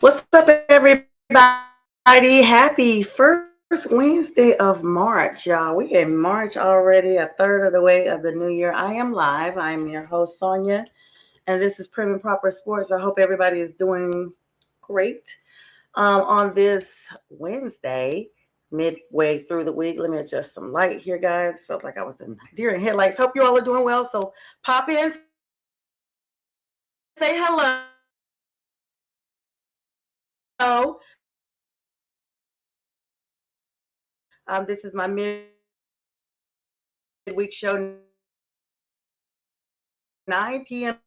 What's up, everybody? Happy first Wednesday of March, y'all. We in March already, a third of the way of the new year. I am live. I am your host, Sonja, and this is Prim and Proper Sports. I hope everybody is doing great on this Wednesday, midway through the week. Let me adjust some light here, guys. Felt like I was in deer in headlights. Hope you all are doing well. So pop in, say hello. This is my midweek show, 9 p.m.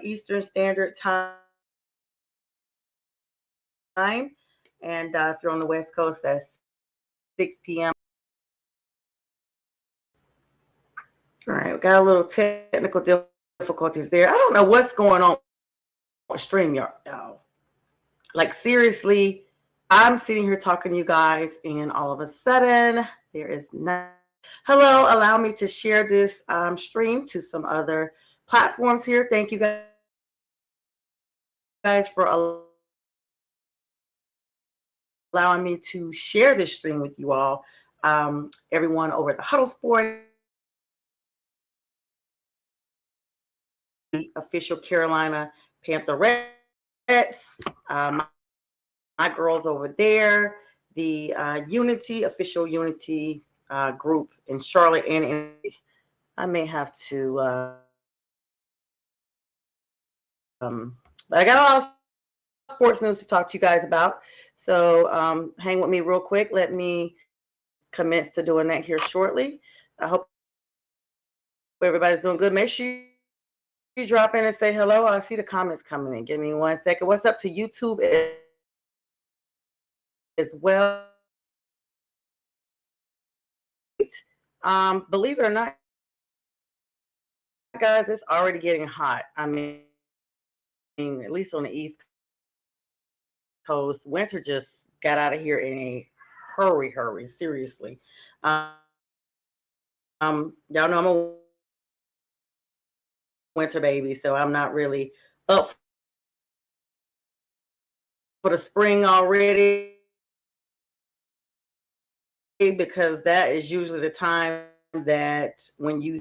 Eastern Standard Time. And if you're on the West Coast, that's 6 p.m. All right, we got a little technical difficulties there. I don't know what's going on with StreamYard, y'all. Like, seriously, I'm sitting here talking to you guys, and all of a sudden, there is nothing. Hello, allow me to share this stream to some other platforms here. Thank you guys for allowing me to share this stream with you all. Everyone over at the Huddle Sport, official Carolina Panther Reds, my girls over there, the Unity, official Unity group in Charlotte, and I may have to, but I got a lot of sports news to talk to you guys about. So hang with me real quick. Let me commence to doing that here shortly. I hope everybody's doing good. Make sure you drop in and say hello. I see the comments coming in. Give me 1 second. What's up to YouTube as well? Believe it or not, guys, it's already getting hot. I mean, at least on the East Coast, winter just got out of here in a hurry, seriously. Y'all know I'm a winter baby, so I'm not really up for the spring already, because that is usually the time that when you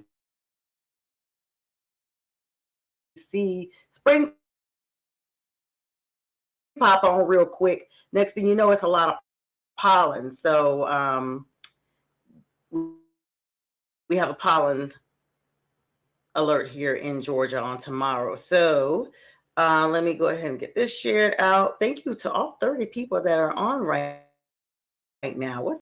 see spring pop on real quick, next thing you know, it's a lot of pollen. So we have a pollen alert here in Georgia on tomorrow. So let me go ahead and get this shared out. Thank you to all 30 people that are on right now. What's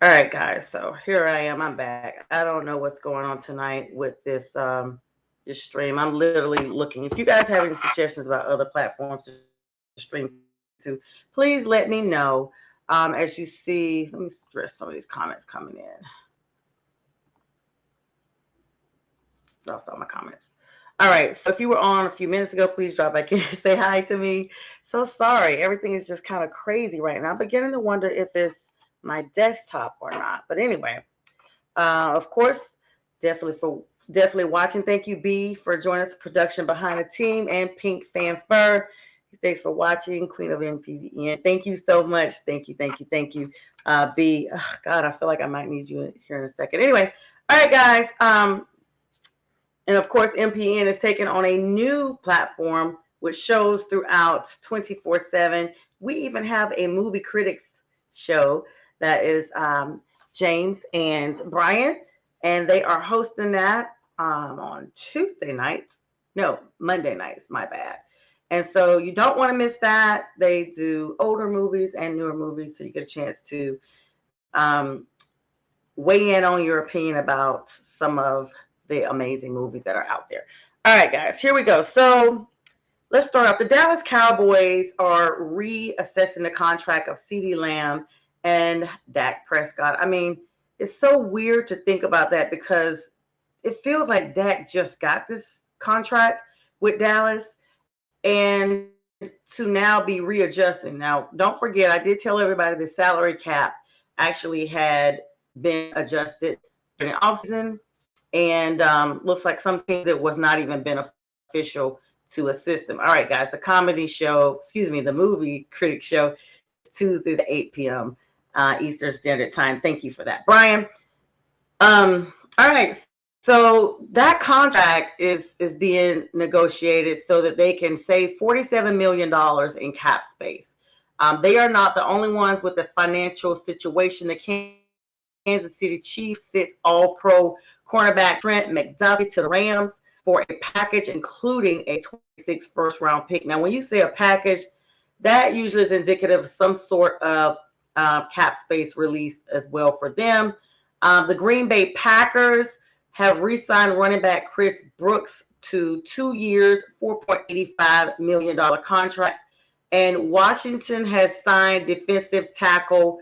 All right, guys. So here I am. I'm back. I don't know what's going on tonight with this stream. I'm literally looking. If you guys have any suggestions about other platforms to stream to, please let me know. As you see, let me stress some of these comments coming in. That's all my comments. All right. So if you were on a few minutes ago, please drop back in and say hi to me. So sorry. Everything is just kind of crazy right now. I'm beginning to wonder if it's my desktop or not. But anyway, of course, definitely watching. Thank you, B, for joining us. Production behind the team, and Pink Fanfare. Thanks for watching, Queen of MPVN. Thank you so much. Thank you. B. Oh, God, I feel like I might need you here in a second. Anyway, all right, guys. And of course, MPN is taking on a new platform with shows throughout 24/7. We even have a movie critics show that is James and Brian, and they are hosting that on Tuesday nights. No, Monday nights, my bad. And so you don't want to miss that. They do older movies and newer movies, so you get a chance to weigh in on your opinion about some of the amazing movies that are out there. All right, guys, here we go. So let's start off. The Dallas Cowboys are reassessing the contract of CeeDee Lamb and Dak Prescott. I mean, it's so weird to think about that because it feels like Dak just got this contract with Dallas and to now be readjusting. Now, don't forget, I did tell everybody the salary cap actually had been adjusted during the offseason, and looks like some things it was not even beneficial to assist them. All right, guys, the comedy show, excuse me, the movie critic show is Tuesdays at 8 p.m. Eastern Standard Time. Thank you for that, Brian. All right, so that contract is being negotiated so that they can save $47 million in cap space. They are not the only ones with the financial situation. The Kansas City Chiefs sits All-Pro cornerback Trent McDuffie to the Rams for a package including a 26 first-round pick. Now, when you say a package, that usually is indicative of some sort of cap space release as well for them. The Green Bay Packers have re-signed running back Chris Brooks to 2 years, $4.85 million contract. And Washington has signed defensive tackle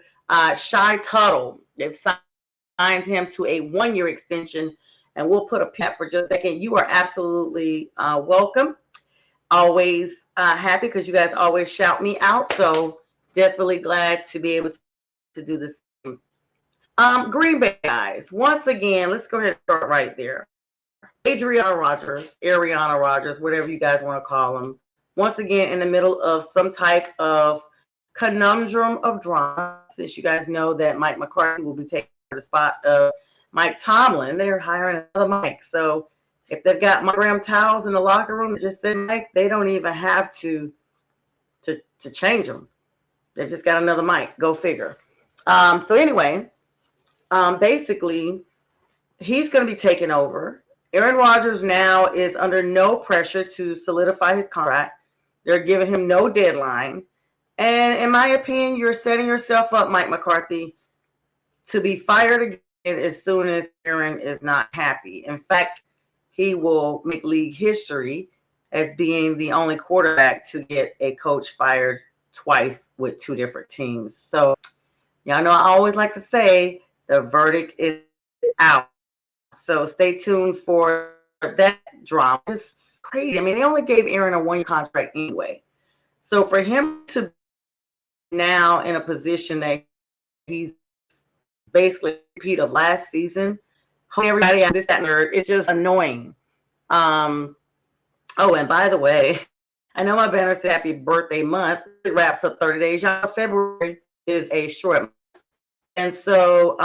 Shy Tuttle. They've signed him to a 1-year extension. And we'll put a pin in that for just a second. You are absolutely welcome. Always happy because you guys always shout me out. So definitely glad to be able to do this. Green Bay guys. Once again, let's go ahead and start right there. Ariana Rogers, whatever you guys want to call them. Once again, in the middle of some type of conundrum of drama, since you guys know that Mike McCarthy will be taking the spot of Mike Tomlin. They're hiring another Mike. So if they've got monogram towels in the locker room that just said Mike, they don't even have to change them. They've just got another Mike. Go figure. So anyway, basically, he's going to be taking over. Aaron Rodgers now is under no pressure to solidify his contract. They're giving him no deadline. And in my opinion, you're setting yourself up, Mike McCarthy, to be fired again as soon as Aaron is not happy. In fact, he will make league history as being the only quarterback to get a coach fired twice with 2 different teams. So, y'all know I always like to say the verdict is out. So stay tuned for that drama. It's crazy. I mean, they only gave Aaron a 1-year contract anyway. So for him to now in a position that he's basically a repeat of last season, everybody on this, that, and third, it's just annoying. Oh, and by the way, I know my banner said happy birthday month. It wraps up 30 days. Y'all, February is a short month. And so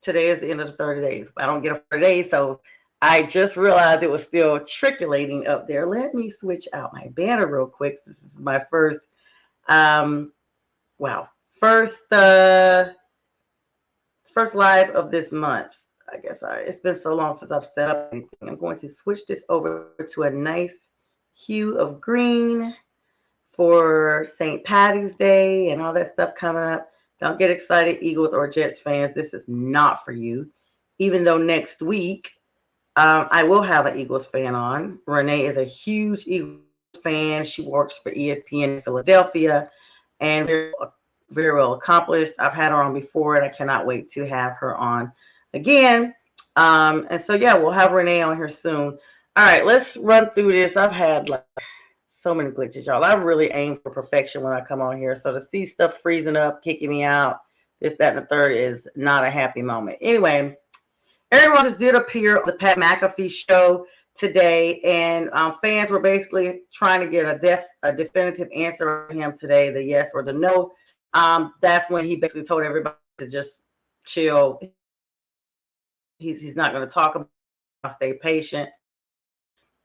today is the end of the 30 days. I don't get a 30 days, so I just realized it was still trickulating up there. Let me switch out my banner real quick. This is my first, first live of this month. I guess it's been so long since I've set up anything. I'm going to switch this over to a nice hue of green for St. Patty's Day and all that stuff coming up. Don't get excited, Eagles or Jets fans. This is not for you. Even though next week I will have an Eagles fan on. Renee is a huge Eagles fan. She works for ESPN in Philadelphia and very, very well accomplished. I've had her on before, and I cannot wait to have her on again. And so, yeah, we'll have Renee on here soon. All right, let's run through this. I've had so many glitches, y'all. I really aim for perfection when I come on here. So to see stuff freezing up, kicking me out, this, that, and the third is not a happy moment. Anyway, Aaron Rodgers did appear on the Pat McAfee show today, and fans were basically trying to get a definitive answer from him today, the yes or the no. That's when he basically told everybody to just chill. He's not going to talk about stay patient,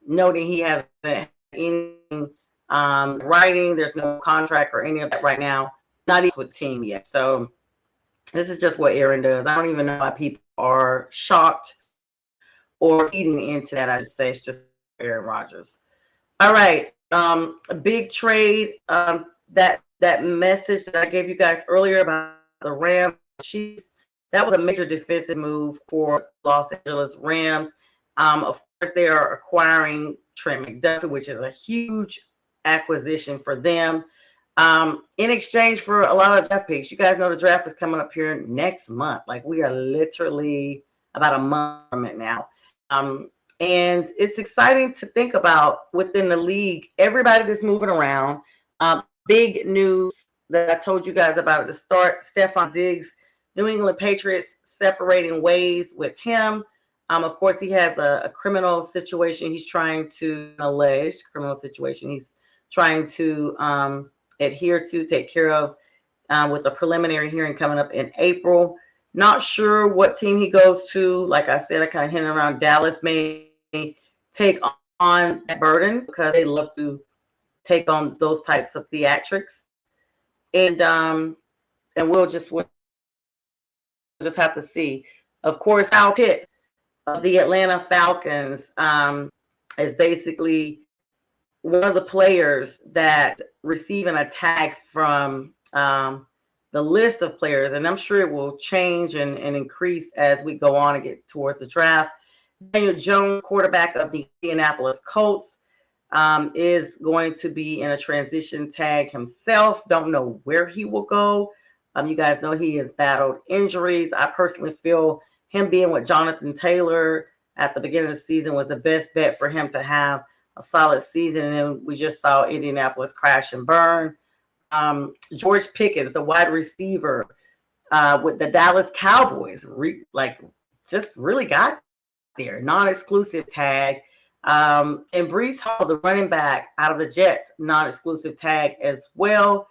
noting he hasn't had anything writing. There's no contract or any of that right now. Not even with team yet. So this is just what Aaron does. I don't even know why people are shocked or feeding into that. I just say it's just Aaron Rodgers. All right. A big trade. That message that I gave you guys earlier about the Rams, Chiefs, that was a major defensive move for Los Angeles Rams. Of course, they are acquiring Trent McDuffie, which is a huge acquisition for them. In exchange for a lot of draft picks. You guys know the draft is coming up here next month. Like we are literally about a month from it now. And it's exciting to think about within the league, everybody that's moving around. Big news that I told you guys about at the start, Stephon Diggs, New England Patriots separating ways with him. Of course, he has a criminal situation he's trying to, alleged criminal situation he's trying to adhere to, take care of with a preliminary hearing coming up in April. Not sure what team he goes to. Like I said, I kind of hinted around Dallas may take on that burden because they love to take on those types of theatrics. And we'll just have to see. Of course, Kyle Pitt of the Atlanta Falcons is basically one of the players that receiving a tag from the list of players, and I'm sure it will change and increase as we go on and get towards the draft. Daniel Jones, quarterback of the Indianapolis Colts, is going to be in a transition tag himself. Don't know where he will go. You guys know he has battled injuries. I personally feel him being with Jonathan Taylor at the beginning of the season was the best bet for him to have a solid season. And then we just saw Indianapolis crash and burn. George Pickens, the wide receiver with the Dallas Cowboys, just really got there. Non-exclusive tag. And Breece Hall, the running back out of the Jets, non-exclusive tag as well.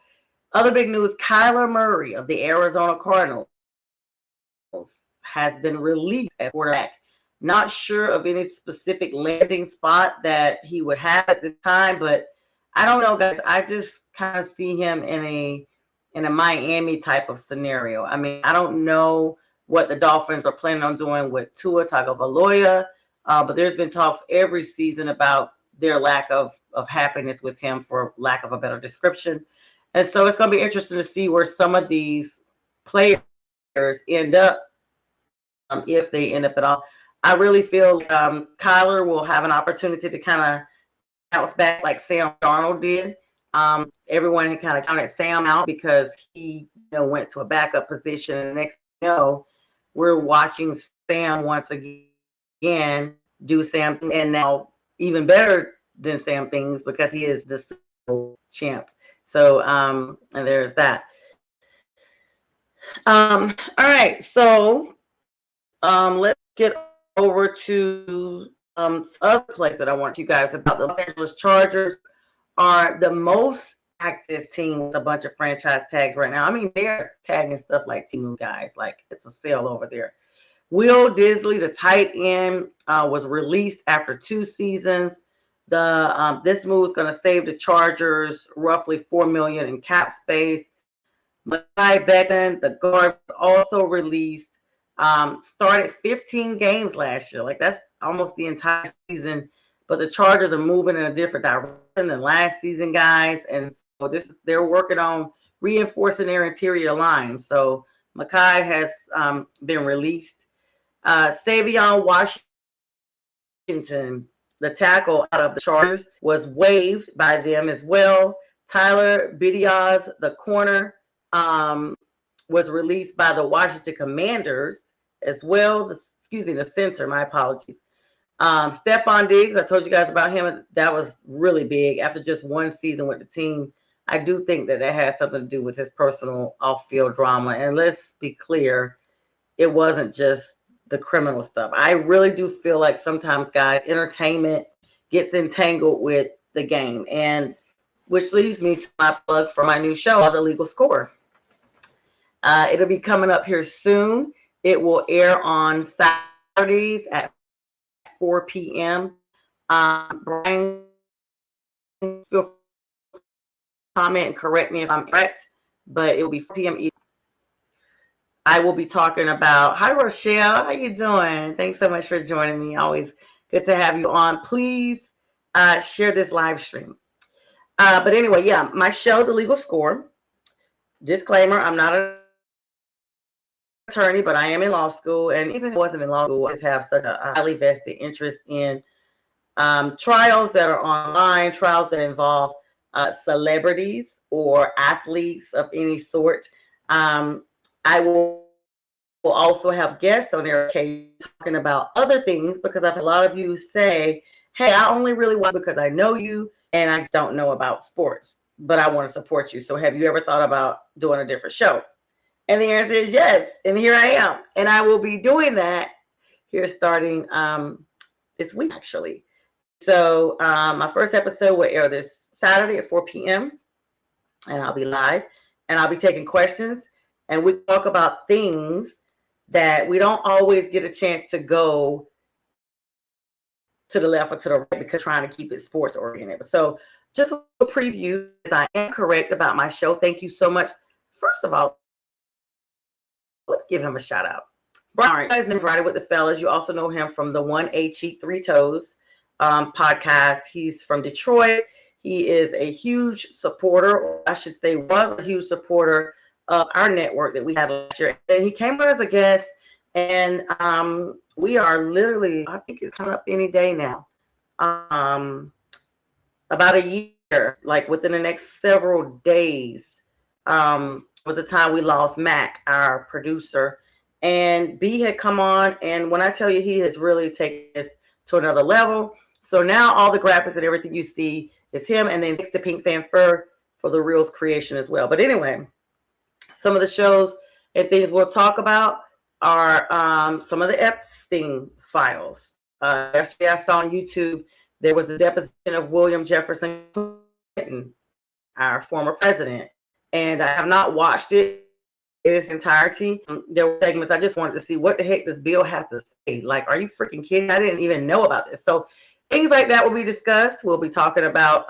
Other big news, Kyler Murray of the Arizona Cardinals has been released as quarterback. Not sure of any specific landing spot that he would have at this time, but I don't know, guys. I just kind of see him in a Miami type of scenario. I mean, I don't know what the Dolphins are planning on doing with Tua Tagovailoa, but there's been talks every season about their lack of happiness with him, for lack of a better description. And so it's going to be interesting to see where some of these players end up, if they end up at all. I really feel Kyler will have an opportunity to kind of bounce back like Sam Darnold did. Everyone had kind of counted Sam out because he went to a backup position. And next thing you know, we're watching Sam once again do Sam, and now even better than Sam things because he is the Super Bowl champ. So, and there's that. All right, so let's get over to some other place that I want you guys about. The Los Angeles Chargers are the most active team with a bunch of franchise tags right now. I mean, they're tagging stuff like team guys, like it's a sale over there. Will Disley, the tight end, was released after 2 seasons. This move is going to save the Chargers roughly $4 million in cap space. Mekhi Becton, the guard, also released. Started 15 games last year. Like that's almost the entire season. But the Chargers are moving in a different direction than last season, guys. And so they're working on reinforcing their interior line. So Mekhi has been released. Savion Washington, the tackle out of the Chargers, was waived by them as well. Tyler Bidiaz, the corner, was released by the Washington Commanders as well. The center, my apologies. Stephon Diggs, I told you guys about him. That was really big after just 1 season with the team. I do think that has something to do with his personal off-field drama. And let's be clear, it wasn't just the criminal stuff. I really do feel like sometimes, guys, entertainment gets entangled with the game. And which leads me to my plug for my new show, The Legal Score. It'll be coming up here soon. It will air on Saturdays at 4 p.m. Brian, feel free to comment and correct me if I'm correct, but it will be 4 p.m. I will be talking about, hi Rochelle, how you doing? Thanks so much for joining me. Always good to have you on. Please share this live stream. But anyway, yeah, my show, The Legal Score. Disclaimer, I'm not an attorney, but I am in law school. And even if I wasn't in law school, I just have such a highly vested interest in trials that are online, trials that involve celebrities or athletes of any sort. I will also have guests on there occasionally talking about other things, because I've had a lot of you say, hey, I only really want because I know you and I don't know about sports, but I want to support you. So have you ever thought about doing a different show? And the answer is yes. And here I am. And I will be doing that here starting this week, actually. So my first episode will air this Saturday at 4 p.m. and I'll be live and I'll be taking questions, and we talk about things that we don't always get a chance to go to the left or to the right because trying to keep it sports oriented. So just a preview, I am correct about my show. Thank you so much. First of all, let's give him a shout out. Brian, you guys know Friday with the Fellas. You also know him from the 1A Cheat 3 Toes podcast. He's from Detroit. He is a huge supporter, or I should say was a huge supporter of our network that we had last year. And he came on as a guest, and we are literally, I think it's coming up any day now, about a year, like within the next several days, was the time we lost Mac, our producer. And B had come on, and when I tell you, he has really taken this to another level. So now all the graphics and everything you see is him, and then the Pink Fan Fur for the Reels creation as well. But anyway, some of the shows and things we'll talk about are some of the Epstein files. Yesterday I saw on YouTube there was a deposition of William Jefferson Clinton, our former president, and I have not watched it in its entirety. There were segments I just wanted to see what the heck does Bill have to say. Like, are you freaking kidding? I didn't even know about this. So things like that will be discussed. We'll be talking about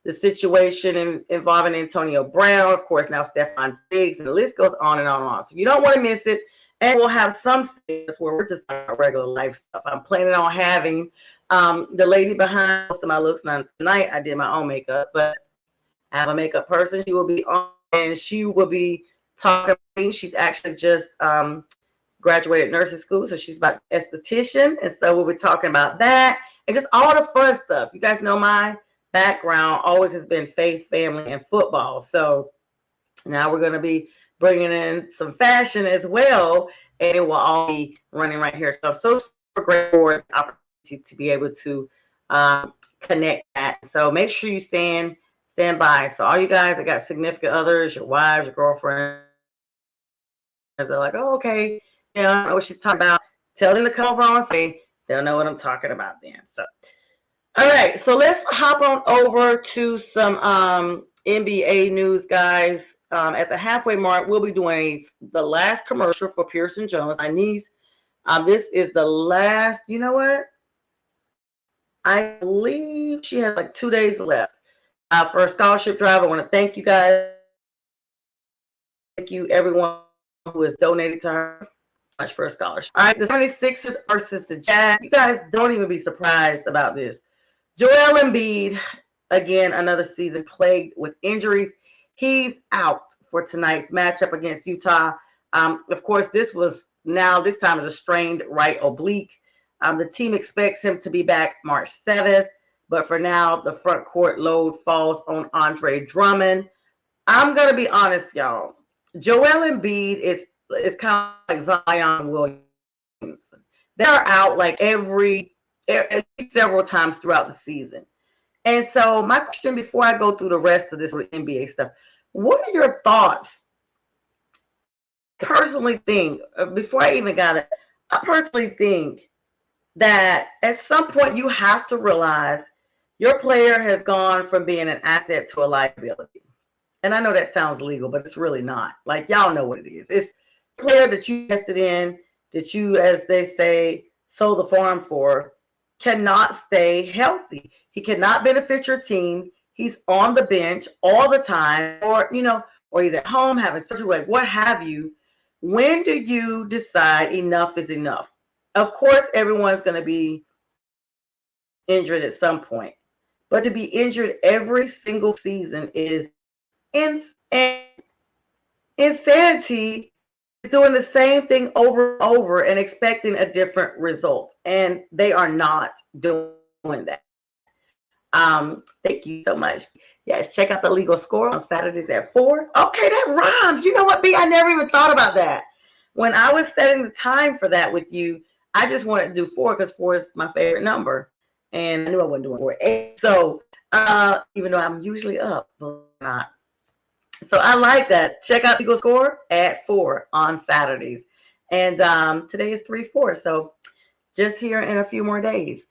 the situation involving Antonio Brown, of course, now Stephon Diggs, and the list goes on and on and on. So you don't want to miss it. And we'll have some things where we're just talking about regular life stuff. I'm planning on having the lady behind most of my looks. Now, tonight I did my own makeup, but I have a makeup person. She will be on, and she will be talking. She's actually just graduated nursing school, so she's about esthetician, and so we'll be talking about that and just all the fun stuff. You guys know my background always has been faith, family, and football. So now we're going to be bringing in some fashion as well, and it will all be running right here. So I'm so super grateful for the opportunity to be able to connect that. So make sure you stand by. So all you guys that got significant others, your wives, your girlfriends, they're like, oh, okay, I don't know what she's talking about. Tell them to come over on stage. They'll know what I'm talking about then. So, all right, so let's hop on over to some NBA news, guys. At the halfway mark, we'll be doing the last commercial for Pearson Jones, my niece. This is the last, you know what? I believe she has like 2 days left for a scholarship drive. I want to thank you guys. Thank you, everyone who has donated to her much for a scholarship. All right, the 76ers versus the Jazz. You guys don't even be surprised about this. Joel Embiid, again, another season plagued with injuries. He's out for tonight's matchup against Utah. Of course, this time is a strained right oblique. The team expects him to be back March 7th, but for now, the front court load falls on Andre Drummond. I'm going to be honest, y'all. Joel Embiid is kind of like Zion Williamson. They are out like several times throughout the season. And so my question before I go through the rest of this NBA stuff, what are your thoughts? I personally think that at some point you have to realize your player has gone from being an asset to a liability. And I know that sounds legal, but it's really not. Like, y'all know what it is. It's a player that you invested in, that you, as they say, sold the farm for cannot stay healthy. He cannot benefit your team. He's on the bench all the time, or or he's at home having surgery, like what have you. When do you decide enough is enough? Of course, everyone's going to be injured at some point, but to be injured every single season is insanity. Is doing the same thing over and over and expecting a different result, and they are not doing that. Thank you so much. Yes, check out the legal score on Saturdays at 4. Okay, that rhymes. You know what, B? I never even thought about that. When I was setting the time for that with you, I just wanted to do 4 because 4 is my favorite number. And I knew I wasn't doing 4 8. So even though I'm usually up, but not. So I like that. Check out legal score at 4 on Saturdays. And today is 3/4. So just here in a few more days.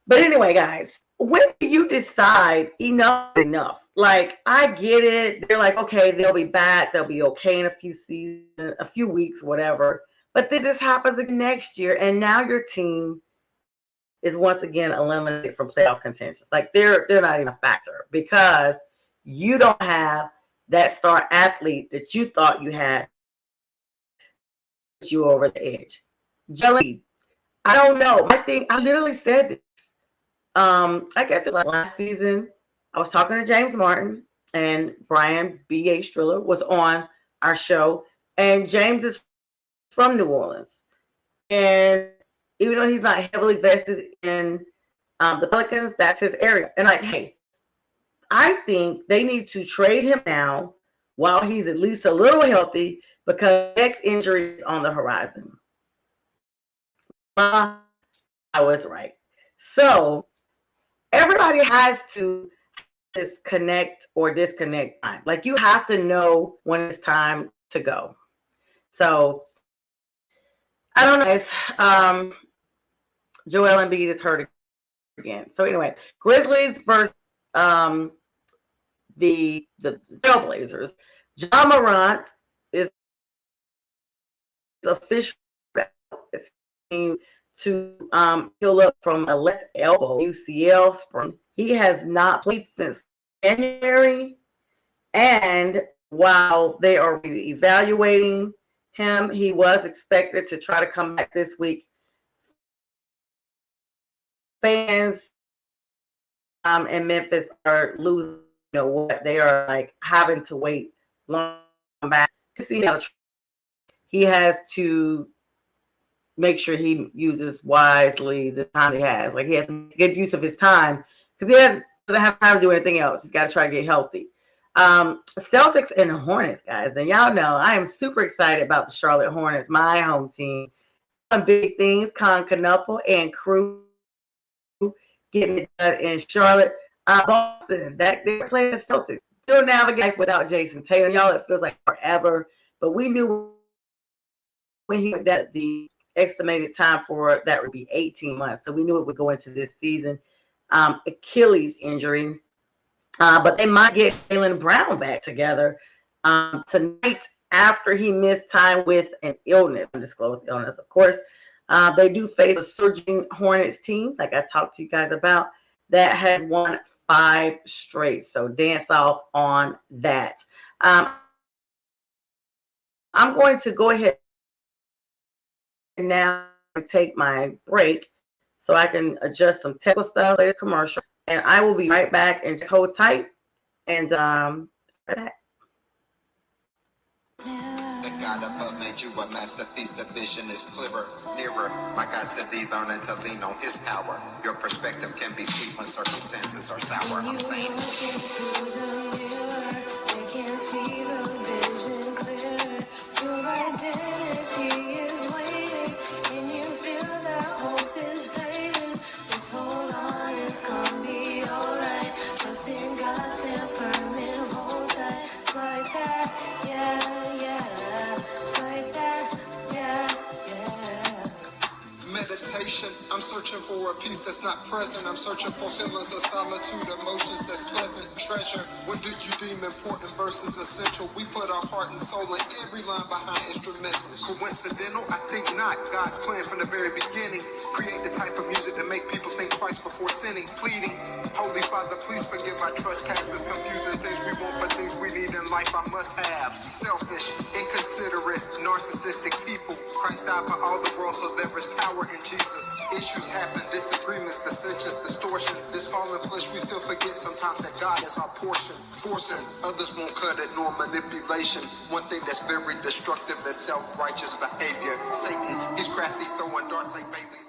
But anyway, guys, when do you decide enough is enough? Like, I get it. They're like, okay, they'll be back. They'll be okay in a few seasons, a few weeks, whatever. But then this happens again next year, and now your team is once again eliminated from playoff contention. Like, they're not even a factor because you don't have that star athlete that you thought you had you over the edge. Jelly, I don't know. I literally said this. I guess it was like last season. I was talking to James Martin and Brian B.A. Striller was on our show, and James is from New Orleans. And even though he's not heavily vested in the Pelicans, that's his area. And like, hey, I think they need to trade him now while he's at least a little healthy because next injury is on the horizon. I was right. So everybody has to disconnect or disconnect time. Like you have to know when it's time to go. So I don't know, guys. Joel Embiid is hurt again. So anyway, Grizzlies versus the Trailblazers. John Morant is officially to heal up from a left elbow UCL sprain. He has not played since January, and while they are evaluating him, he was expected to try to come back this week. Fans in Memphis are losing, what they are like having to wait long back. He has to make sure he uses wisely the time he has. Like he has to make good use of his time because he doesn't have time to do anything else. He's got to try to get healthy. Celtics and Hornets, guys. And y'all know I am super excited about the Charlotte Hornets, my home team. Some big things, Con Knuckle and crew getting it done in Charlotte. Boston, that they're playing the Celtics. Still navigate without Jason Tatum. Y'all, it feels like forever. But we knew when he that the estimated time for that would be 18 months. So we knew it would go into this season. Achilles injury. But they might get Jaylen Brown back together tonight after he missed time with an illness, undisclosed illness, of course. They do face a surging Hornets team, like I talked to you guys about, that has won 5 straight. So dance off on that. I'm going to go ahead now and take my break so I can adjust some technical stuff, later commercial, and I will be right back and just hold tight and right back. The God above made you a masterpiece. The vision is clearer, nearer. My God, to thee, learn and to lean on his power. Your perspective can be sweet when circumstances are sour. I'm saying. Look into the mirror, I can see the vision clearer. Your identity is waiting, and you feel that hope is fading. Just hold on, it's gonna be alright. Trust in God, stand firm and hold tight. It's like that, yeah. It's like that, yeah. Meditation, I'm searching for a peace that's not present. I'm searching for feelings of solitude, emotions that's pleasant. Treasure, what do you deem important versus essential? We put our heart and soul in every line behind instrumentals. Coincidental? I think not. God's plan from the very beginning. Create the type of music that make people think twice before sinning, pleading. Holy Father, please forgive our trespasses, confusing things we want for things we need in life, our must-haves. Selfish, inconsiderate, narcissistic people. Christ died for all the world, so there is power in Jesus. Issues happen, disagreements, dissensions, distortions. This fallen flesh, we still forget sometimes that God is our portion. Forcing others won't cut it, nor manipulation. One thing that's very destructive is self-righteous behavior. Satan, he's crafty, throwing darts like Bailey's.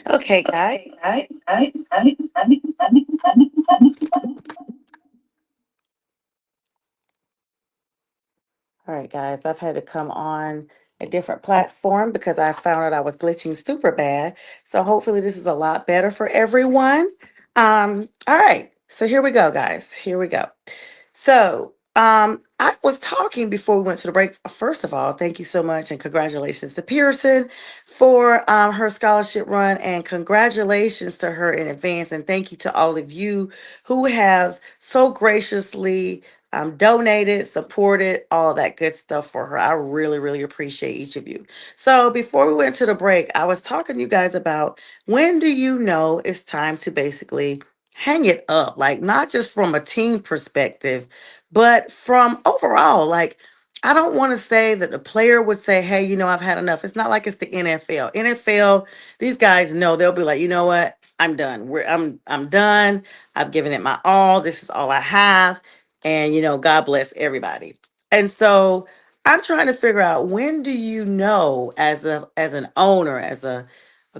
Okay, guys. All right, guys. I've had to come on a different platform because I found out I was glitching super bad. So hopefully this is a lot better for everyone. All right. So here we go, guys. Here we go. So, I was talking before we went to the break. First of all, thank you so much and congratulations to Pearson for her scholarship run, and congratulations to her in advance. And thank you to all of you who have so graciously donated, supported, all of that good stuff for her. I really, really appreciate each of you. So, before we went to the break, I was talking to you guys about when do you know it's time to basically hang it up, like not just from a team perspective, but from overall. Like, I don't want to say that the player would say, hey, I've had enough. It's not like it's the NFL. NFL, these guys know, they'll be like, you know what? I'm done. I'm done. I've given it my all. This is all I have. And God bless everybody. And so I'm trying to figure out, when do you know, as an owner, as a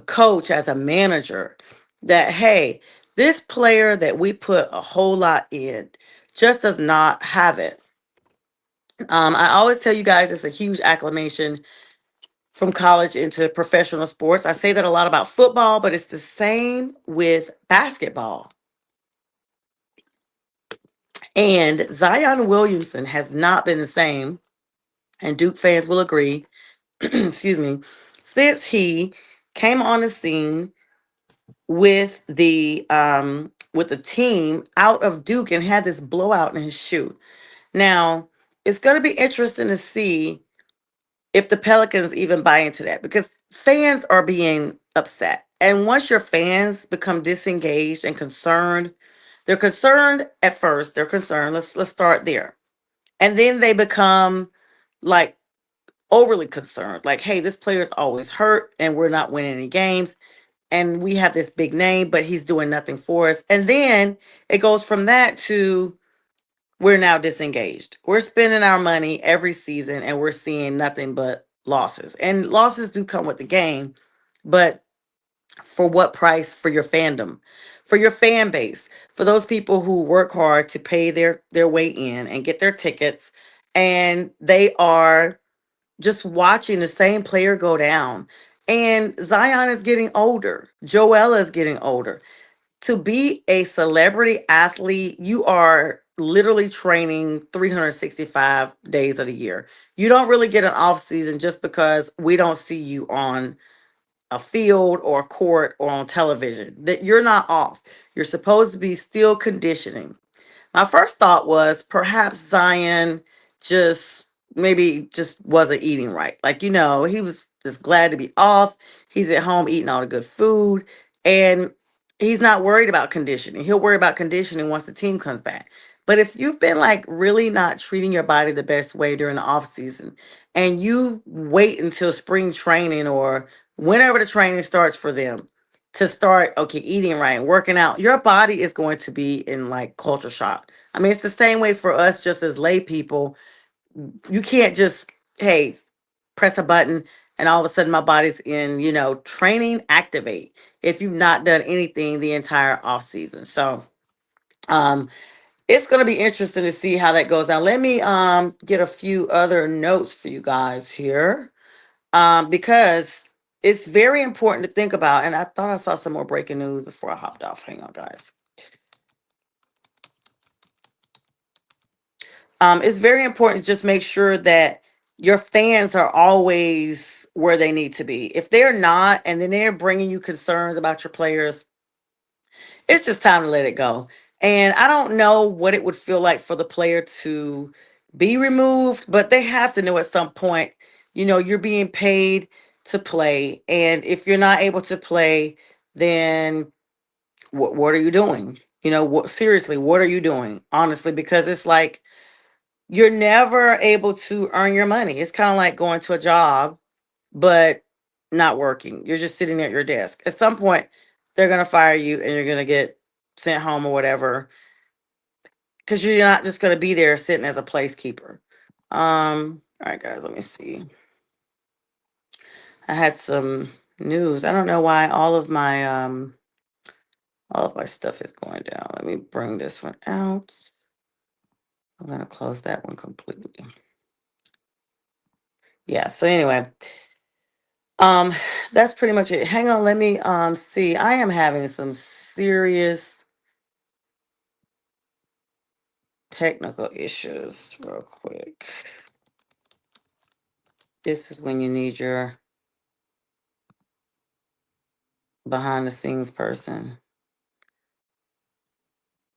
coach, as a manager, that hey, this player that we put a whole lot in just does not have it. I always tell you guys it's a huge acclamation from college into professional sports. I say that a lot about football, but it's the same with basketball. And Zion Williamson has not been the same, and Duke fans will agree, excuse me, since he came on the scene with the team out of Duke and had this blowout in his shoe. Now, it's going to be interesting to see if the Pelicans even buy into that, because fans are being upset. And once your fans become disengaged and concerned, they're concerned at first, they're concerned. Let's start there. And then they become like overly concerned. Like, hey, this player's always hurt and we're not winning any games. And we have this big name, but he's doing nothing for us. And then it goes from that to, we're now disengaged. We're spending our money every season and we're seeing nothing but losses. And losses do come with the game, but for what price? For your fandom, for your fan base, for those people who work hard to pay their way in and get their tickets, and they are just watching the same player go down. And Zion is getting older. Joella is getting older. To be a celebrity athlete, you are literally training 365 days of the year. You don't really get an off season just because we don't see you on a field or a court or on television. That you're not off. You're supposed to be still conditioning. My first thought was perhaps Zion just maybe just wasn't eating right. Like, he was just glad to be off. He's at home eating all the good food. And he's not worried about conditioning. He'll worry about conditioning once the team comes back. But if you've been like really not treating your body the best way during the off season and you wait until spring training or whenever the training starts for them to start okay eating right and working out, your body is going to be in like culture shock. I mean, it's the same way for us just as lay people. You can't just, hey, press a button and all of a sudden my body's in, training activate if you've not done anything the entire off season. So um it's gonna be interesting to see how that goes down. Let me get a few other notes for you guys here. Because it's very important to think about, and I thought I saw some more breaking news before I hopped off. Hang on, guys. It's very important to just make sure that your fans are always where they need to be. If they're not, and then they're bringing you concerns about your players, it's just time to let it go. And I don't know what it would feel like for the player to be removed, but they have to know at some point, you're being paid to play. And if you're not able to play, then what are you doing? Seriously, what are you doing? Honestly, because it's like, you're never able to earn your money. It's kind of like going to a job, but not working. You're just sitting at your desk. At some point, they're going to fire you and you're going to get sent home or whatever because you're not just going to be there sitting as a placekeeper. All right, guys, let me see. I had some news. I don't know why all of my stuff is going down. Let me bring this one out. I'm going to close that one completely. Yeah, so anyway, Um, that's pretty much it. Hang on, let me see. I am having some serious technical issues real quick. This is when you need your behind the scenes person.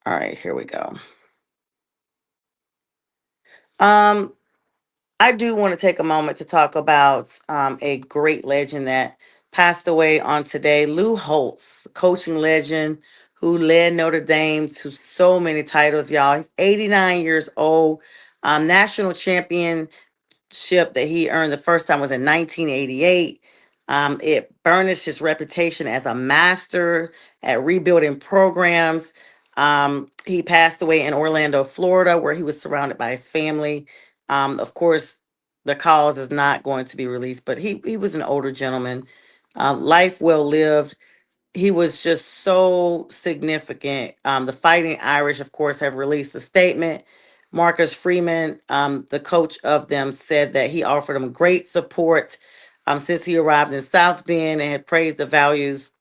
All right, here we go. Um, I do want to take a moment to talk about a great legend that passed away on today, Lou Holtz, coaching legend who led Notre Dame to so many titles, y'all. He's 89 years old, national champion ship that he earned the first time was in 1988. It burnished his reputation as a master at rebuilding programs. He passed away in Orlando, Florida, where he was surrounded by his family. Of course, the cause is not going to be released, but he was an older gentleman. Life well lived. He was just so significant. The Fighting Irish, of course, have released a statement. Marcus Freeman, the coach of them, said that he offered them great support since he arrived in South Bend and had praised the values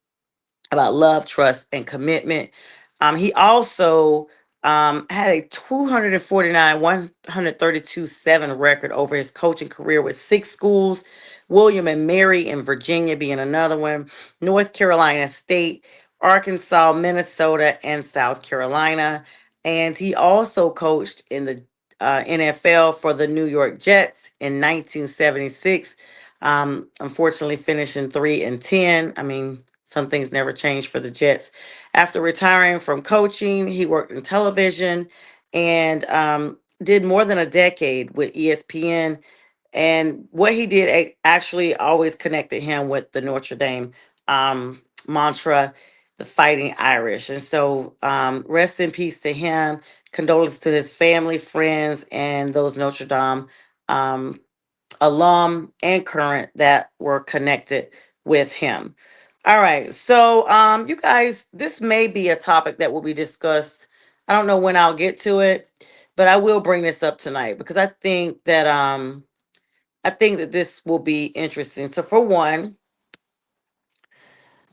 about love, trust, and commitment. He also had a 249, 132, 7 record over his coaching career with 6 schools, William and Mary in Virginia being another one, North Carolina State, Arkansas, Minnesota, and South Carolina. And he also coached in the NFL for the New York Jets in 1976. Unfortunately, finishing 3-10. I mean, some things never changed for the Jets. After retiring from coaching, he worked in television and did more than a decade with ESPN. And what he did actually always connected him with the Notre Dame mantra, the Fighting Irish. And so, rest in peace to him. Condolences to his family, friends, and those Notre Dame um, alum and current that were connected with him. All right. So you guys, this may be a topic that will be discussed. I don't know when I'll get to it, but I will bring this up tonight because I think that this will be interesting. So for one,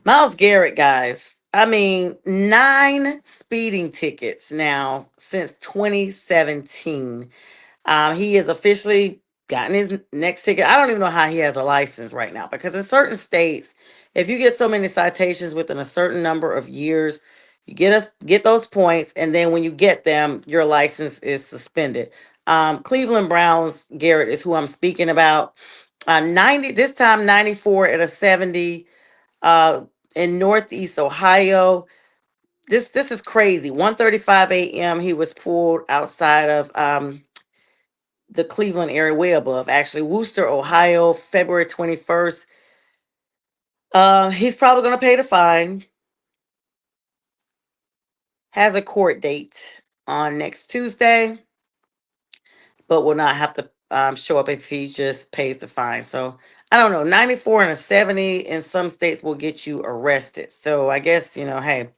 Miles Garrett, guys. I mean, 9 speeding tickets now since 2017. He has officially gotten his next ticket. I don't even know how he has a license right now because in certain states, If you get so many citations within a certain number of years, you get those points, and then when you get them, your license is suspended. Cleveland Browns Garrett is who I'm speaking about. 90 this time, 94 and a 70 uh, in Northeast Ohio. This is crazy. 1:35 a.m. He was pulled outside of the Cleveland area, way above actually Worcester, Ohio, February 21st. He's probably going to pay the fine. Has a court date on next Tuesday, but will not have to show up if he just pays the fine. So I don't know. 94 and a 70 in some states will get you arrested. So I guess, hey,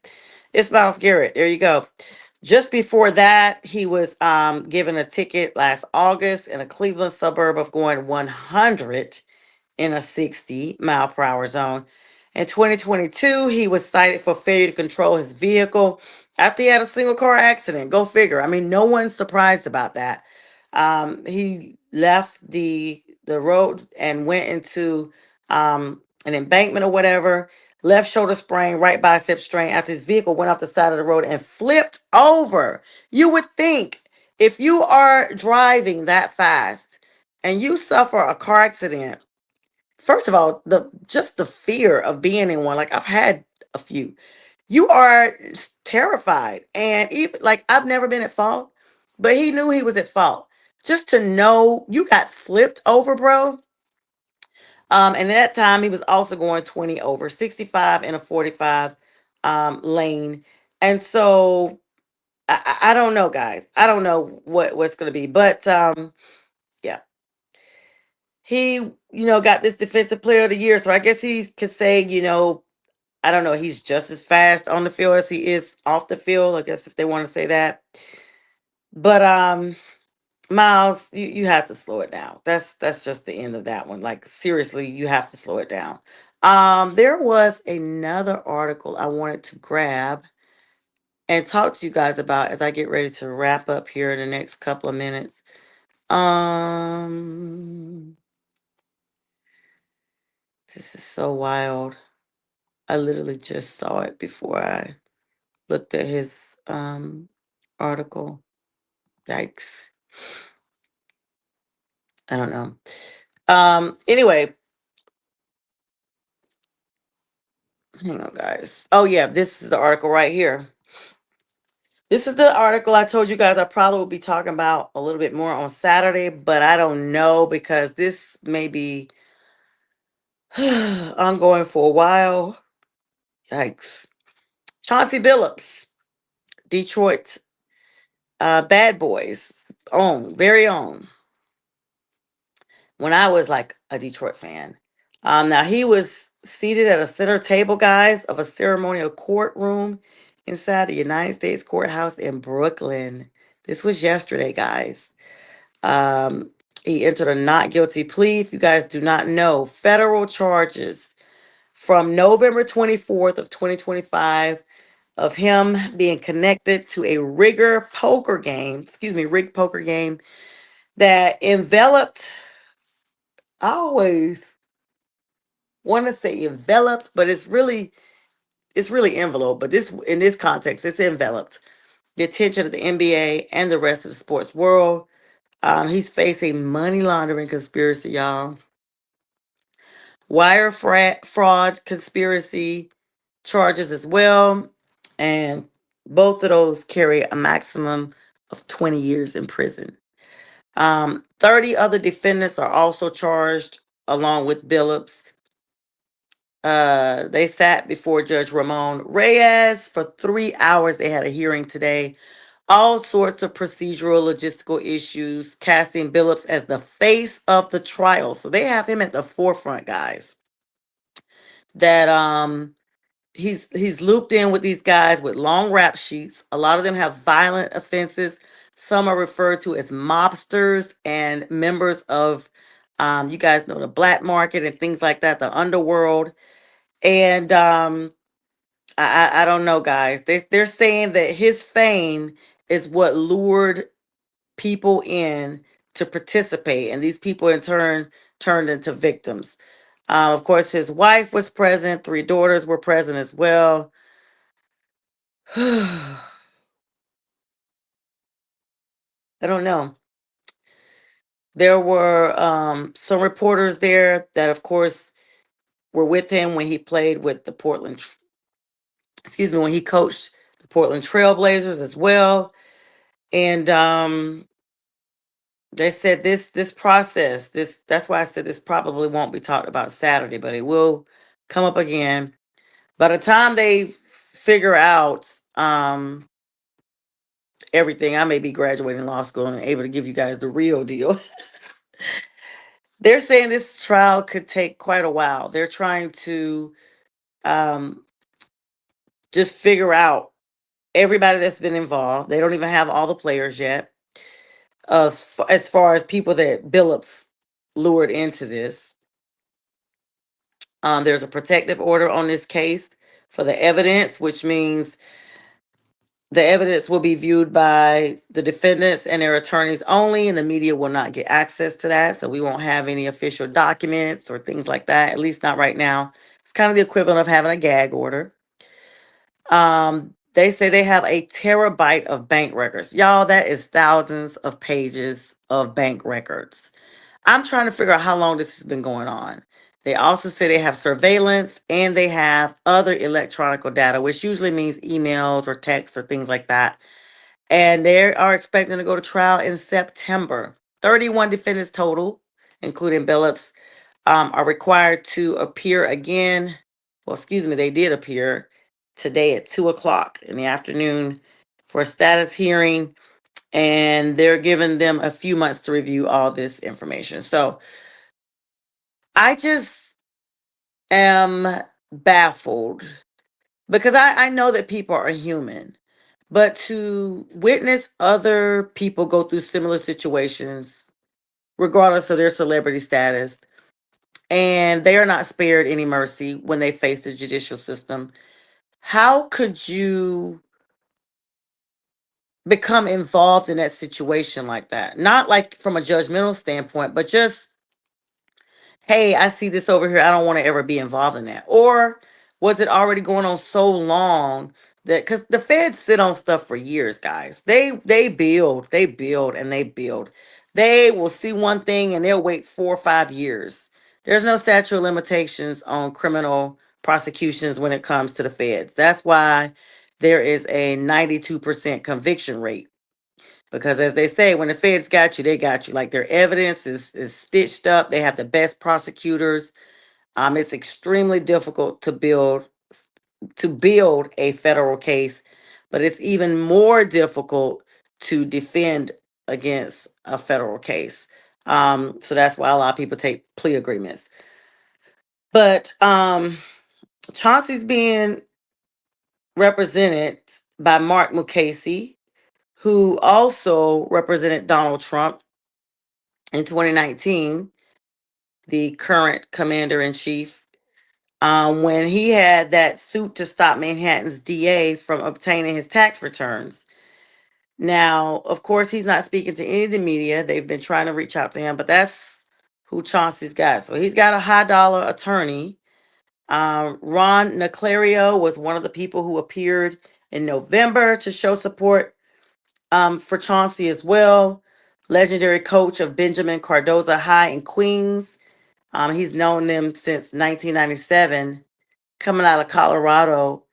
it's Miles Garrett. There you go. Just before that, he was given a ticket last August in a Cleveland suburb of going 100 in a 60-mile-per-hour zone. In 2022, he was cited for failure to control his vehicle after he had a single car accident. Go figure. I mean, no one's surprised about that. He left the road and went into an embankment or whatever. Left shoulder sprain, right bicep strain after his vehicle went off the side of the road and flipped over. You would think if you are driving that fast and you suffer a car accident, first of all, the fear of being in one, like I've had a few, you are terrified. And even like I've never been at fault, but he knew he was at fault. Just to know you got flipped over, bro. And at that time he was also going 20 over 65 in a 45 lane. And so I don't know, guys. I don't know what's gonna be, but yeah, he got this defensive player of the year. So I guess he could say, I don't know, he's just as fast on the field as he is off the field, I guess if they want to say that. But Miles, you have to slow it down. That's just the end of that one. Like seriously, you have to slow it down. There was another article I wanted to grab and talk to you guys about as I get ready to wrap up here in the next couple of minutes. Um this is so wild. I literally just saw it before I looked at his article. Yikes. I don't know. Anyway, hang on guys. Oh yeah, this is the article right here. This is the article I told you guys I probably will be talking about a little bit more on Saturday, but I don't know because this may be ongoing for a while. Yikes. Chauncey Billups, Detroit Bad Boys, own, very own. When I was like a Detroit fan. Now he was seated at a center table, guys, of a ceremonial courtroom inside the United States courthouse in Brooklyn. This was yesterday, guys. Um, he entered a not guilty plea. If you guys do not know, federal charges from November 24th of 2025 of him being connected to a rigged poker game that enveloped, I always want to say enveloped, but it's really enveloped. But this in this context, it's enveloped the attention of the NBA and the rest of the sports world. He's facing money laundering conspiracy, y'all, fraud conspiracy charges as well, and both of those carry a maximum of 20 years in prison. 30 other defendants are also charged along with Billups. They sat before Judge Ramon Reyes for 3 hours. They had a hearing today. All sorts of procedural, logistical issues, casting Billups as the face of the trial. So they have him at the forefront, guys. That he's looped in with these guys with long rap sheets. A lot of them have violent offenses. Some are referred to as mobsters and members of, you guys know, the black market and things like that, the underworld. And I don't know, guys. They're saying that his fame is what lured people in to participate, and these people in turn turned into victims. Of course, his wife was present. Three daughters were present as well. I don't know. There were some reporters there that, of course, were with him when he played with the excuse me, when he coached the Portland Trailblazers as well. And they said this process, that's why I said this probably won't be talked about Saturday, but it will come up again. By the time they figure out everything, I may be graduating law school and able to give you guys the real deal. They're saying this trial could take quite a while. They're trying to um, just figure out everybody that's been involved. They don't even have all the players yet. As far as people that Billups lured into this, there's a protective order on this case for the evidence, which means the evidence will be viewed by the defendants and their attorneys only, and the media will not get access to that. So we won't have any official documents or things like that, at least not right now. It's kind of the equivalent of having a gag order. They say they have a terabyte of bank records. Y'all, that is thousands of pages of bank records. I'm trying to figure out how long this has been going on. They also say they have surveillance and they have other electronic data, which usually means emails or texts or things like that. And they are expecting to go to trial in September. 31 defendants total, including Billups, are required to appear again. Well, excuse me, they did appear today at 2 o'clock in the afternoon for a status hearing, and they're giving them a few months to review all this information. So I just am baffled because I know that people are human, but to witness other people go through similar situations, regardless of their celebrity status, and they are not spared any mercy when they face the judicial system. How could you become involved in that situation like that? Not like from a judgmental standpoint, but just, hey, I see this over here. I don't want to ever be involved in that. Or was it already going on so long that because the feds sit on stuff for years, guys. They build, and they build. They will see one thing and they'll wait 4 or 5 years. There's no statute of limitations on criminal prosecutions when it comes to the feds. That's why there is a 92% conviction rate. Because as they say, when the feds got you, they got you. Like their evidence is stitched up. They have the best prosecutors. It's extremely difficult to build a federal case, but it's even more difficult to defend against a federal case. So that's why a lot of people take plea agreements. But Chauncey's being represented by Mark Mukasey, who also represented Donald Trump in 2019, the current commander in chief, when he had that suit to stop Manhattan's DA from obtaining his tax returns. Now, of course, he's not speaking to any of the media. They've been trying to reach out to him, but that's who Chauncey's got. So he's got a high dollar attorney. Ron Naclerio was one of the people who appeared in November to show support for Chauncey as well. Legendary coach of Benjamin Cardoza High in Queens. He's known them since 1997, coming out of Colorado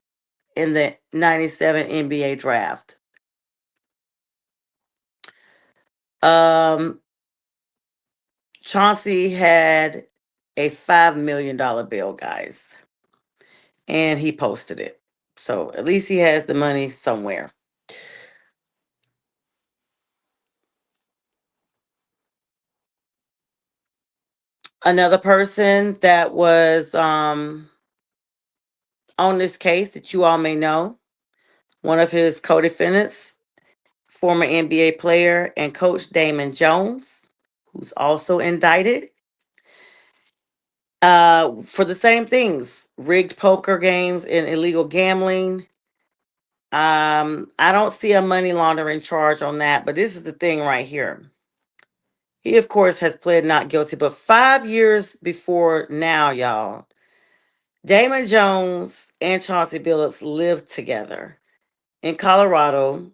in the 97 NBA draft. Um, Chauncey had a $5 million bill, guys, and he posted it. So at least he has the money somewhere. Another person that was on this case that you all may know, one of his co-defendants, former NBA player and coach Damon Jones, who's also indicted for the same things: rigged poker games and illegal gambling. I don't see a money laundering charge on that, but this is the thing right here. He, of course, has pled not guilty. But 5 years before now, y'all, Damon Jones and Chauncey Billups lived together in Colorado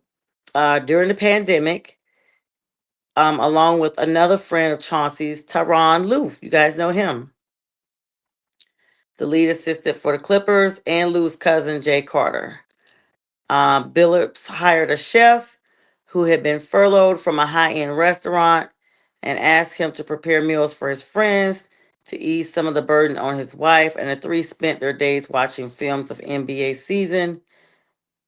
during the pandemic, along with another friend of Chauncey's, Tyronn Lue. You guys know him, the lead assistant for the Clippers, and Lue's cousin, Jay Carter. Billups hired a chef who had been furloughed from a high end restaurant and asked him to prepare meals for his friends to ease some of the burden on his wife. And the three spent their days watching films of NBA season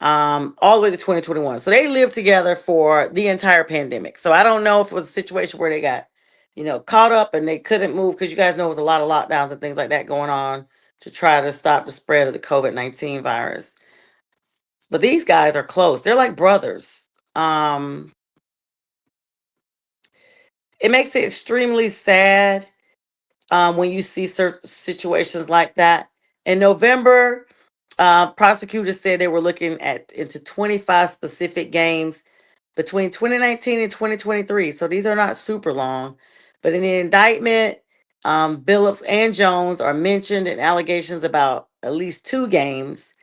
all the way to 2021. So they lived together for the entire pandemic. So I don't know if it was a situation where they got, caught up and they couldn't move because you guys know it was a lot of lockdowns and things like that going on to try to stop the spread of the COVID-19 virus. But these guys are close. They're like brothers. Um, it makes it extremely sad when you see certain situations like that. In November, prosecutors said they were looking at into 25 specific games between 2019 and 2023. So these are not super long. But in the indictment, Billups and Jones are mentioned in allegations about at least two games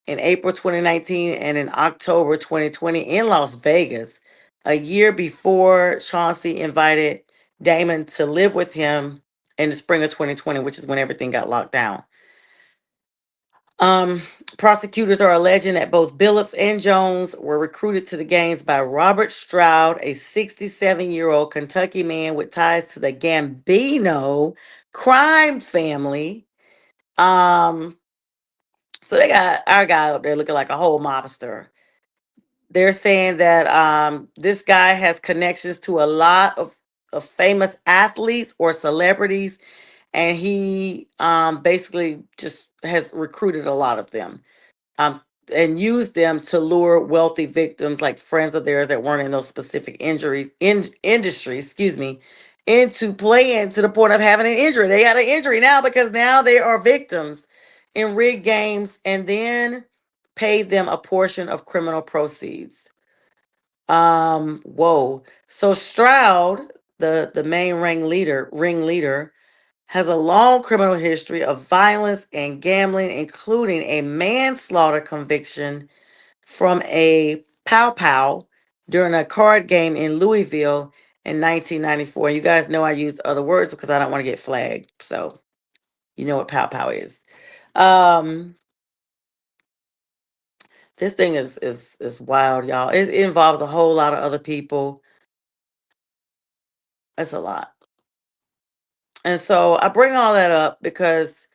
in April 2019 and in October 2020 in Las Vegas, a year before Chauncey invited Damon to live with him in the spring of 2020, which is when everything got locked down. Um, Prosecutors are alleging that both Billups and Jones were recruited to the games by Robert Stroud, a 67-year-old Kentucky man with ties to the Gambino crime family. Um, so they got our guy out there looking like a whole mobster. They're saying that this guy has connections to a lot of famous athletes or celebrities, and he basically just has recruited a lot of them um, and used them to lure wealthy victims, like friends of theirs that weren't in those specific industries, excuse me, into playing to the point of having an injury. They got an injury now because now they are victims in rigged games, and then paid them a portion of criminal proceeds. Whoa. So Stroud, the main ringleader, has a long criminal history of violence and gambling, including a manslaughter conviction from a pow pow during a card game in Louisville in 1994. You guys know I use other words because I don't want to get flagged. So you know what pow pow is. Um, this thing is wild, y'all. It involves a whole lot of other people. It's a lot. And so I bring all that up because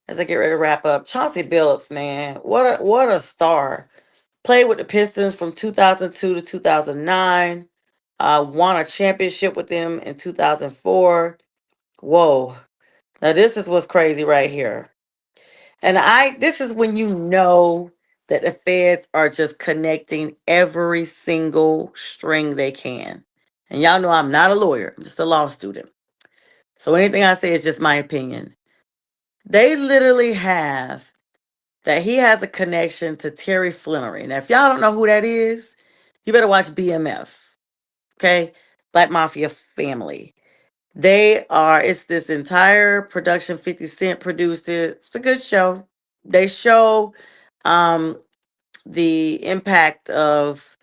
as I get ready to wrap up, Chauncey Billups, man, what a star. Played with the Pistons from 2002 to 2009. Won a championship with them in 2004. Whoa. Now this is what's crazy right here. And this is when you know that the feds are just connecting every single string they can. And y'all know I'm not a lawyer, I'm just a law student. So anything I say is just my opinion. They literally have that he has a connection to Terry Flannery. Now, if y'all don't know who that is, you better watch BMF. Okay? Black Mafia Family. It's this entire production 50 Cent produced it. It's a good show. They show um, the impact of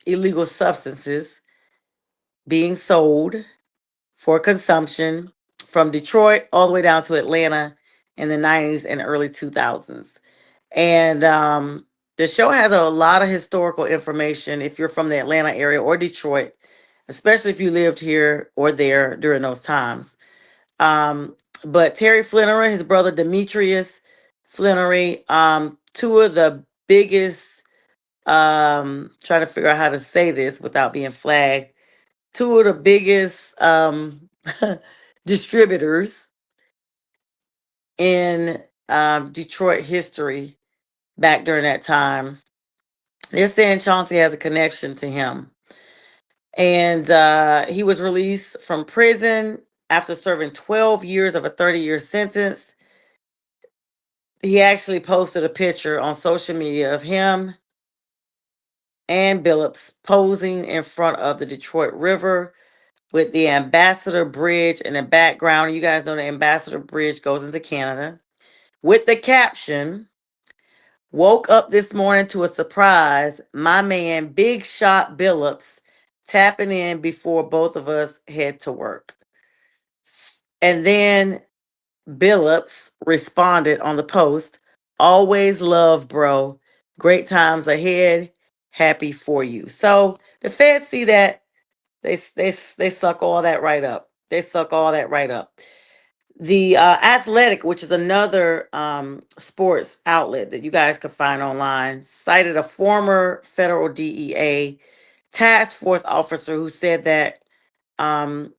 illegal substances being sold for consumption from Detroit all the way down to Atlanta in the 90s and early 2000s. And the show has a lot of historical information if you're from the Atlanta area or Detroit, especially if you lived here or there during those times. Um, but Terry Flannery, his brother Demetrius Flannery, two of the biggest, trying to figure out how to say this without being flagged, two of the biggest distributors in Detroit history back during that time. They're saying Chauncey has a connection to him. And he was released from prison after serving 12 years of a 30-year sentence. He actually posted a picture on social media of him and Billups posing in front of the Detroit River with the Ambassador Bridge in the background. You guys know the Ambassador Bridge goes into Canada. With the caption, woke up this morning to a surprise. My man, Big Shot Billups, tapping in before both of us head to work. And then Billups responded on the post, always love, bro. Great times ahead. Happy for you. So the feds see that. They suck all that right up. They suck all that right up. The Athletic, which is another sports outlet that you guys could find online, cited a former federal DEA task force officer who said that um,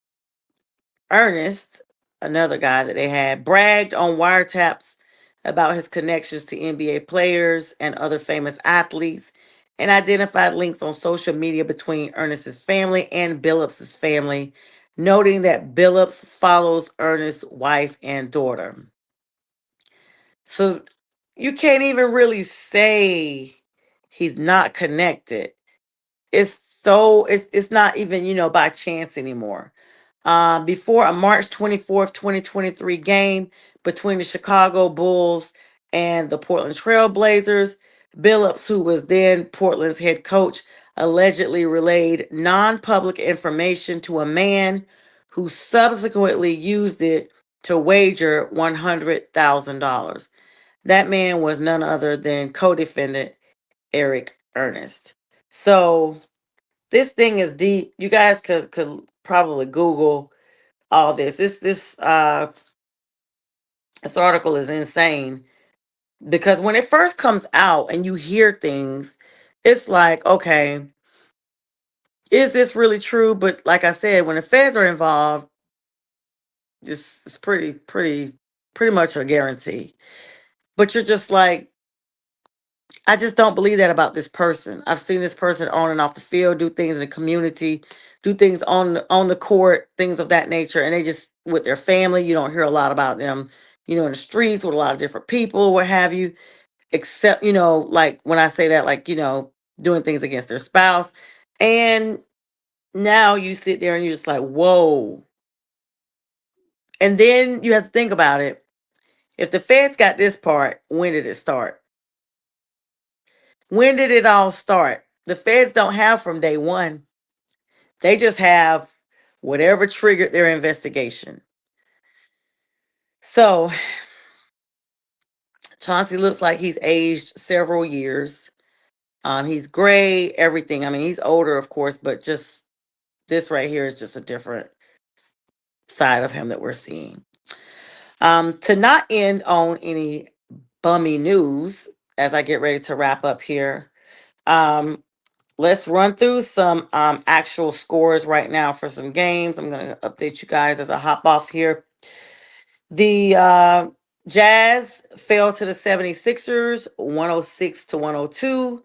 Ernest, another guy that they had, bragged on wiretaps about his connections to NBA players and other famous athletes and identified links on social media between Ernest's family and Billups's family, noting that Billups follows Ernest's wife and daughter. So you can't even really say he's not connected. It's not even, by chance anymore. Before a March 24th, 2023 game between the Chicago Bulls and the Portland Trail Blazers, Billups, who was then Portland's head coach, allegedly relayed non-public information to a man who subsequently used it to wager $100,000. That man was none other than co-defendant Eric Ernest. So this thing is deep. You guys could probably Google all this. This article is insane because when it first comes out and you hear things, it's like, okay, is this really true? But like I said, when the feds are involved, this is pretty much a guarantee. But you're just like, I just don't believe that about this person. I've seen this person on and off the field do things in the community, do things on the court, things of that nature, and they just with their family. You don't hear a lot about them, in the streets with a lot of different people, what have you. Except, like when I say that, like doing things against their spouse, and now you sit there and you're just like, whoa. And then you have to think about it. If the feds got this part, when did it start? When did it all start? The feds don't have from day one. They just have whatever triggered their investigation. So Chauncey looks like he's aged several years. He's gray, everything. I mean, he's older, of course, but just this right here is just a different side of him that we're seeing. To not end on any bummy news, as I get ready to wrap up here, um, let's run through some actual scores right now for some games. I'm going to update you guys as I hop off here. The Jazz fell to the 76ers 106-102.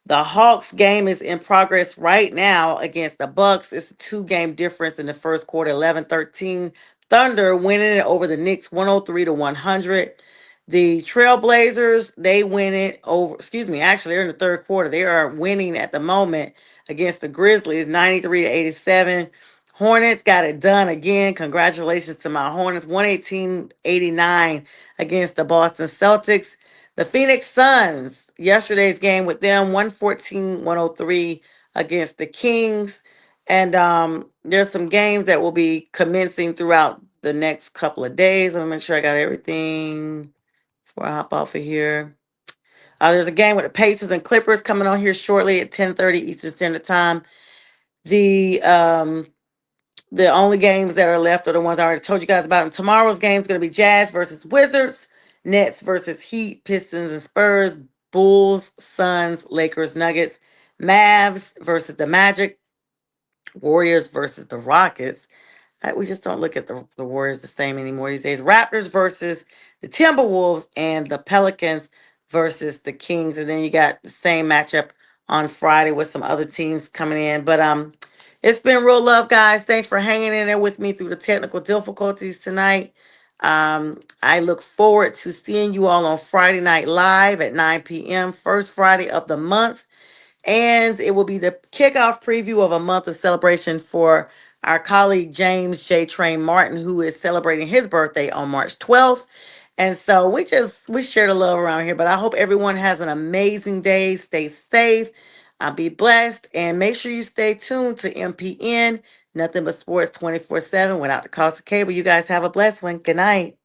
The Hawks game is in progress right now against the Bucks. It's a two-game difference in the first quarter, 11-13. Thunder winning it over the Knicks 103-100. The Trailblazers, they win it over, excuse me, actually they're in the third quarter. They are winning at the moment against the Grizzlies 93-87. Hornets got it done again. Congratulations to my Hornets. 118-89 against the Boston Celtics. The Phoenix Suns, yesterday's game with them, 114-103 against the Kings. And there's some games that will be commencing throughout the next couple of days. Let me make sure I got everything before I hop off of here. There's a game with the Pacers and Clippers coming on here shortly at 10:30 Eastern Standard Time. The the only games that are left are the ones I already told you guys about. And tomorrow's game is going to be Jazz versus Wizards, Nets versus Heat, Pistons and Spurs, Bulls, Suns, Lakers, Nuggets, Mavs versus the Magic, Warriors versus the Rockets. We just don't look at the Warriors the same anymore these days. Raptors versus the Timberwolves and the Pelicans versus the Kings. And then you got the same matchup on Friday with some other teams coming in. But it's been real love, guys. Thanks for hanging in there with me through the technical difficulties tonight. I look forward to seeing you all on Friday Night Live at 9 p.m. First Friday of the month. And it will be the kickoff preview of a month of celebration for our colleague James J. Train Martin, who is celebrating his birthday on March 12th. And so we share the love around here. But I hope everyone has an amazing day. Stay safe. Be blessed. And make sure you stay tuned to MPN. Nothing but sports 24/7 without the cost of cable. You guys have a blessed one. Good night.